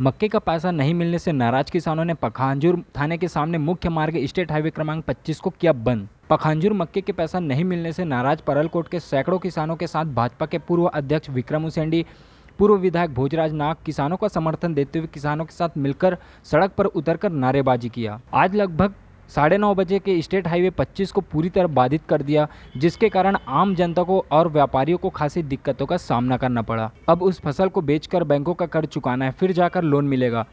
मक्के का पैसा नहीं मिलने से नाराज किसानों ने पखांजूर थाने के सामने मुख्य मार्ग स्टेट हाईवे क्रमांक 25 को किया बंद। पखांजूर मक्के के पैसा नहीं मिलने से नाराज परलकोट के सैकड़ों किसानों के साथ भाजपा के पूर्व अध्यक्ष विक्रम उसेंडी, पूर्व विधायक भोजराज नाग किसानों का समर्थन देते हुए किसानों के साथ मिलकर सड़क पर उतरकर नारेबाजी किया। आज लगभग 9:30 बजे के स्टेट हाईवे 25 को पूरी तरह बाधित कर दिया, जिसके कारण आम जनता को और व्यापारियों को खासी दिक्कतों का सामना करना पड़ा। अब उस फसल को बेचकर बैंकों का कर्ज चुकाना है, फिर जाकर लोन मिलेगा।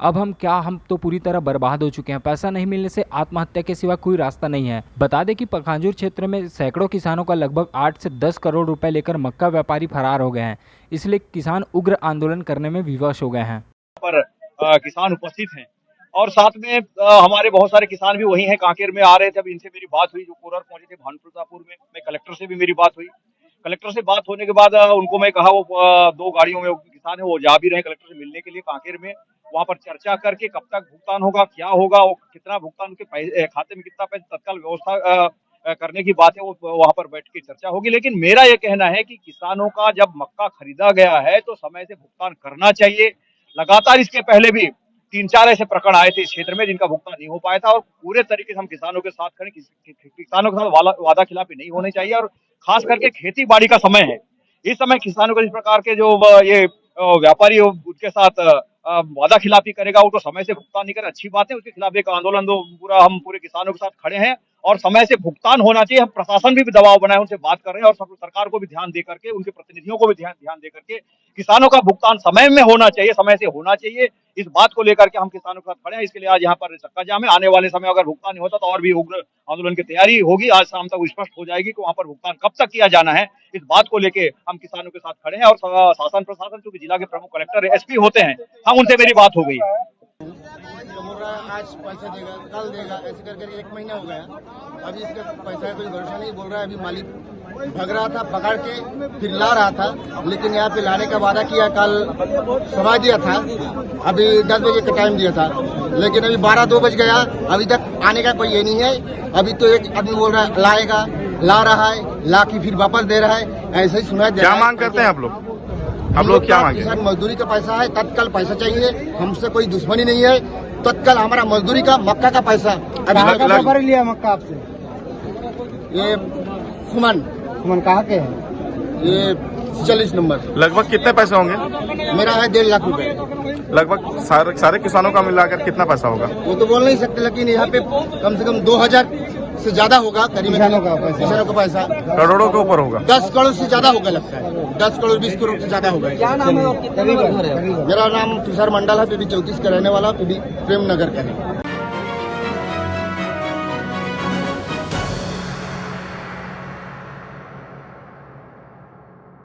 अब हम तो पूरी तरह बर्बाद हो चुके हैं। पैसा नहीं मिलने से आत्महत्या के सिवा कोई रास्ता नहीं है। बता दें कि पखांजूर क्षेत्र में सैकड़ों किसानों का लगभग 8 से 10 करोड़ रुपए लेकर मक्का व्यापारी फरार हो गए हैं, इसलिए किसान उग्र आंदोलन करने में विवश हो गए हैं। पर किसान उपस्थित हैं और साथ में हमारे बहुत सारे किसान भी वही हैं, कांकेर में आ रहे थे। अभी इनसे मेरी बात हुई, जो कोरर पहुंचे थे भानुप्रतापुर में। मैं कलेक्टर से भी मेरी बात हुई। कलेक्टर से बात होने के बाद उनको मैं कहा, वो 2 गाड़ियों में किसान है, वो जा भी रहे कलेक्टर से मिलने के लिए कांकेर में। वहां पर चर्चा करके कब तक भुगतान होगा, क्या होगा, वो कितना भुगतान, उनके खाते में कितना पैसा, तत्काल व्यवस्था करने की बात है, वो वहां पर बैठ के चर्चा होगी। लेकिन मेरा ये कहना है कि किसानों का जब मक्का खरीदा गया है तो समय से भुगतान करना चाहिए। लगातार इसके पहले भी 3-4 ऐसे प्रकरण आए थे इस क्षेत्र में जिनका भुगतान नहीं हो पाया था, और पूरे तरीके से हम किसानों के साथ खड़े। किसानों के साथ वादा खिलाफी नहीं होनी चाहिए, और खास करके खेती बाड़ी का समय है। इस समय किसानों को इस प्रकार के जो ये व्यापारी उनके साथ वादा खिलाफी करेगा, वो तो समय से भुगतान नहीं करे, अच्छी बात है। उसके खिलाफ एक आंदोलन हम पूरे किसानों के साथ खड़े हैं, और समय से भुगतान होना चाहिए। हम प्रशासन भी दबाव बनाए, उनसे बात कर रहे हैं, और सरकार को भी ध्यान दे करके, उनके प्रतिनिधियों को भी ध्यान दे करके किसानों का भुगतान समय में होना चाहिए, समय से होना चाहिए। इस बात को लेकर के हम किसानों के साथ खड़े हैं। इसके लिए आज यहाँ पर चक्का जाम है। आने वाले समय अगर भुगतान नहीं होता तो और भी उग्र आंदोलन की तैयारी होगी। आज शाम तक स्पष्ट हो जाएगी कि वहां पर भुगतान कब तक किया जाना है। इस बात को लेके हम किसानों के साथ खड़े हैं, और शासन प्रशासन, चूंकि जिला के प्रमुख कलेक्टर एसपी होते हैं, हम उनसे मेरी बात हो गई। बोल रहा है आज पैसा देगा, कल देगा, ऐसे करके 1 महीना हो गया। अभी इसका पैसा का कोई भरोसा नहीं। बोल रहा है अभी मालिक भग रहा था, पकड़ के फिर ला रहा था, लेकिन यहाँ पे लाने का वादा किया, कल समय दिया था, अभी 10 बजे का टाइम दिया था, लेकिन अभी 12-2 बज गया, अभी तक आने का कोई ये नहीं है। अभी तो एक आदमी बोल रहा है लाएगा, ला रहा है, ला के फिर वापस दे रहा है, ऐसे ही सुना। क्या मांग करते हैं आप लोग? हम लोग क्या मांगे? किसान मजदूरी का पैसा है, तत्काल पैसा चाहिए। हमसे कोई दुश्मनी नहीं है, तत्काल हमारा मजदूरी का, मक्का का पैसा। अभी लिया मक्का आपसे? ये सुमन कहाँ के है? ये 40 नंबर। लगभग कितने पैसे होंगे? मेरा है 1.5 लाख रुपए। लगभग सारे किसानों का मिलाकर कितना पैसा होगा? वो तो बोल नहीं सकते, लेकिन यहाँ पे कम से कम 2000 से ज्यादा होगा करीब किसानों का पैसा। करोड़ों के ऊपर होगा? 10 करोड़ से ज्यादा होगा लगता है। 10 करोड़ 20 करोड़ से ज्यादा होगा। क्या नाम है? मेरा नाम तुषार मंडल है, पीबी 34 का रहने वाला, पीबी प्रेम नगर का है।